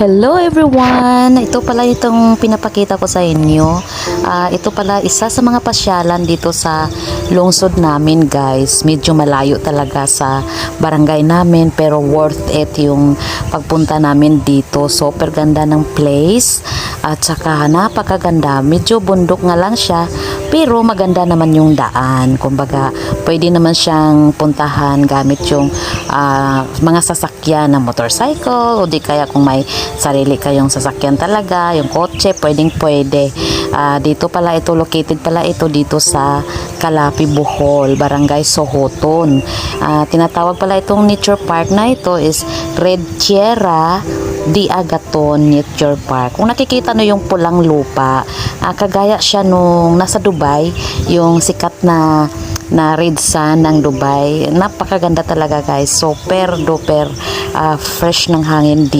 Hello everyone! Ito pala itong pinapakita ko sa inyo. Ito pala isa sa mga pasyalan dito sa lungsod namin, guys. Medyo malayo talaga sa barangay namin pero worth it yung pagpunta namin dito. Super ganda ng place at saka napakaganda. Medyo bundok nga lang siya pero maganda naman yung daan. Kumbaga pwede naman siyang puntahan gamit yung mga sasakyan na motorcycle o di kaya kung may sarili kayong sasakyan talaga, yung kotse, pwede. Dito pala ito, located pala ito dito sa Calapi, Bohol, Barangay Sohoton. Tinatawag pala itong nature park na ito is Red Tierra di Agaton Nature Park. Kung nakikita no yung pulang lupa, kagaya siya nung nasa Dubai, yung sikat na red sun ng Dubai. Napakaganda talaga, guys. Super duper fresh ng hangin dito.